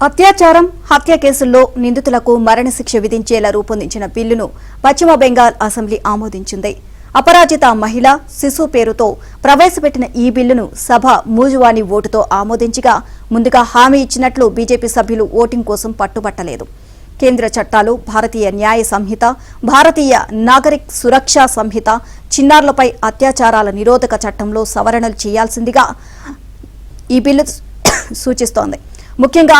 అత్యాచారం, హత్య కేసుల్లో నిందితులకు మరణశిక్ష విధించేలా రూపొందించిన బిల్లును పశ్చిమ బెంగాల్ అసెంబ్లీ ఆమోదించింది. అపరాజిత మహిళ, శిశు పేరుతో ప్రవేశపెట్టిన ఈ బిల్లును సభ మూజువాణి ఓటుతో ఆమోదించగా ముందుగా హామీ ఇచ్చినట్లు బీజేపీ సభ్యులు ఓటింగ్ కోసం పట్టుబట్టలేదు. కేంద్ర చట్టాలు, భారతీయ న్యాయ సంహిత, భారతీయ నాగరిక్ సురక్షా సంహిత, చిన్నారులపై అత్యాచారాల నిరోధక చట్టంలో సవరణలు చేయాల్సిందిగా ఈ బిల్లు సూచిస్తోంది. ముఖ్యంగా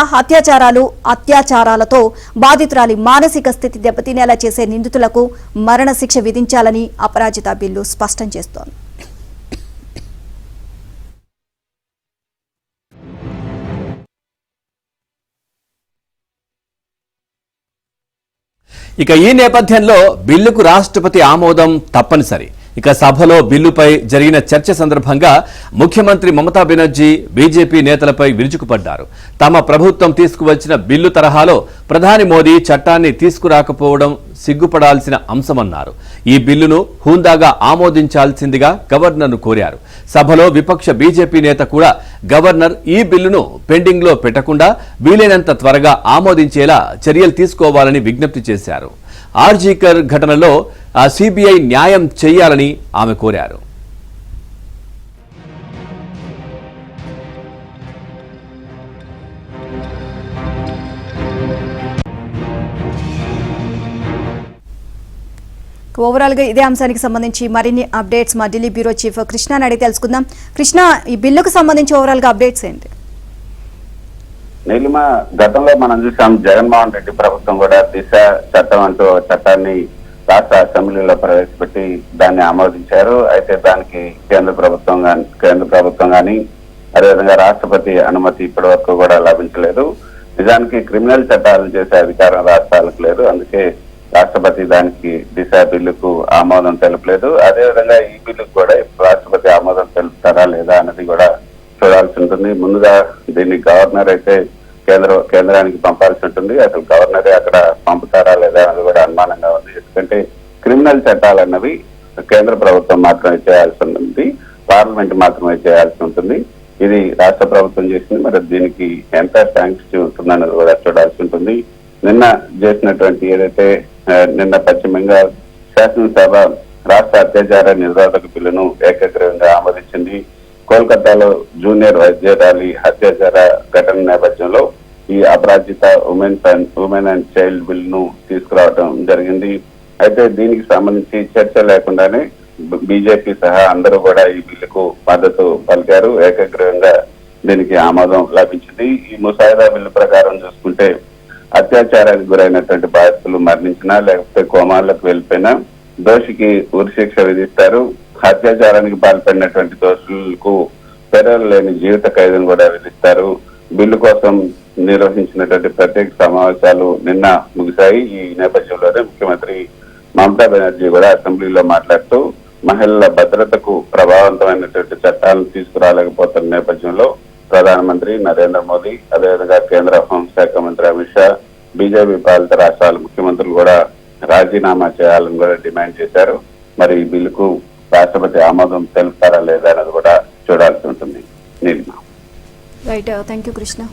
అత్యాచారాలతో బాధితురాలి మానసిక స్థితి దెబ్బతినేలా చేసే నిందితులకు మరణశిక్ష విధించాలని అపరాజిత బిల్లు స్పష్టం చేస్తోంది. ఇక ఈ నేపథ్యంలో బిల్లుకు రాష్ట్రపతి ఆమోదం తప్పనిసరి. ఇక సభలో బిల్లుపై జరిగిన చర్చ సందర్భంగా ముఖ్యమంత్రి మమతా బెనర్జీ బీజేపీ నేతలపై విరుచుకుపడ్డారు. తమ ప్రభుత్వం తీసుకువచ్చిన బిల్లు తరహాలో ప్రధాని మోదీ చట్టాన్ని తీసుకురాకపోవడం సిగ్గుపడాల్సిన అంశమన్నారు. ఈ బిల్లును హుందాగా ఆమోదించాల్సిందిగా గవర్నర్ను కోరారు. సభలో విపక్ష బీజేపీ నేత కూడా గవర్నర్ ఈ బిల్లును పెండింగ్లో పెట్టకుండా వీలైనంత త్వరగా ఆమోదించేలా చర్యలు తీసుకోవాలని విజ్ఞప్తి చేశారు. ఆర్జీకర్ ఘటనలో సిబిఐ న్యాయం చేయాలని ఆమె కోరారు. ఓవరాల్ గా ఇదే అంశానికి సంబంధించి మరిన్ని అప్డేట్స్ మా ఢిల్లీ బ్యూరో చీఫ్ కృష్ణ అడిగి తెలుసుకుందాం. కృష్ణ, ఈ బిల్లుకు సంబంధించి ఓవరాల్ గా అప్డేట్స్ ఏంటి? నీలిమ, గతంలో మనం చూసాం జగన్మోహన్ రెడ్డి ప్రభుత్వం కూడా దిశ చట్టం అంటూ చట్టాన్ని రాష్ట్ర అసెంబ్లీలో ప్రవేశపెట్టి దాన్ని ఆమోదించారు. అయితే దానికి కేంద్ర ప్రభుత్వం కానీ అదేవిధంగా రాష్ట్రపతి అనుమతి ఇప్పటి వరకు కూడా లభించలేదు. నిజానికి క్రిమినల్ చట్టాలు చేసే అధికారం రాష్ట్రాలకు లేదు. అందుకే రాష్ట్రపతి దానికి దిశ బిల్లుకు ఆమోదం తెలుపలేదు. అదేవిధంగా ఈ బిల్లుకు కూడా రాష్ట్రపతి ఆమోదం తెలుపుతారా లేదా అన్నది కూడా చూడాల్సి ఉంటుంది. ముందుగా దీన్ని గవర్నర్ అయితే కేంద్రానికి పంపాల్సి ఉంటుంది. అసలు గవర్నరే అక్కడ పంపుతారా లేదా అన్నది కూడా అనుమానంగా ఉంది. ఎందుకంటే క్రిమినల్ చట్టాలు అన్నవి కేంద్ర ప్రభుత్వం మాత్రమే చేయాల్సి ఉంటుంది, పార్లమెంట్ మాత్రమే చేయాల్సి ఉంటుంది. ఇది రాష్ట్ర ప్రభుత్వం చేసింది. మరి దీనికి ఎంత శాంక్షన్ ఉంటుందన్నది కూడా చూడాల్సి ఉంటుంది. నిన్న చేసినటువంటి ఏదైతే నిన్న పశ్చిమ బెంగాల్ శాసనసభ రాష్ట్ర అత్యాచార నిరోధక బిల్లును ఏకగ్రీవంగా ఆమోదించింది. కోల్కతాలో జూనియర్ వైద్యురాలి అత్యాచార ఘటన నేపథ్యంలో ఈ అపరాజిత ఉమెన్ అండ్ చైల్డ్ బిల్ ను తీసుకురావడం జరిగింది. అయితే దీనికి సంబంధించి చర్చ లేకుండానే బీజేపీ సహా అందరూ కూడా ఈ బిల్లుకు మద్దతు పలికారు. ఏకగ్రీవంగా దీనికి ఆమోదం లభించింది. ఈ ముసాయిదా బిల్లు ప్రకారం చూసుకుంటే అత్యాచారానికి గురైనటువంటి బాధితులు మరణించినా లేకపోతే కోమాలకు వెళ్ళిపోయినా దోషికి ఉరిశిక్ష విధిస్తారు. అత్యాచారానికి పాల్పడినటువంటి దోషులకు పెరలు లేని జీవిత ఖైదును కూడా విధిస్తారు. బిల్లు కోసం నిర్వహించినటువంటి ప్రత్యేక సమావేశాలు నిన్న ముగిశాయి. ఈ నేపథ్యంలోనే ముఖ్యమంత్రి మమతా బెనర్జీ కూడా అసెంబ్లీలో మాట్లాడుతూ మహిళల భద్రతకు ప్రభావవంతమైనటువంటి చట్టాలను తీసుకురాలేకపోతున్న నేపథ్యంలో ప్రధానమంత్రి నరేంద్ర మోదీ, అదేవిధంగా కేంద్ర హోంశాఖ మంత్రి అమిత్ షా, బీజేపీ పాలిత రాష్ట్రాల ముఖ్యమంత్రులు కూడా రాజీనామా చేయాలని కూడా డిమాండ్ చేశారు. మరి ఈ బిల్లుకు రాష్ట్రపతి ఆమోదం తెలుపుతారా లేదా అన్నది కూడా చూడాల్సి ఉంటుంది. Neelima. Right, thank you Krishna.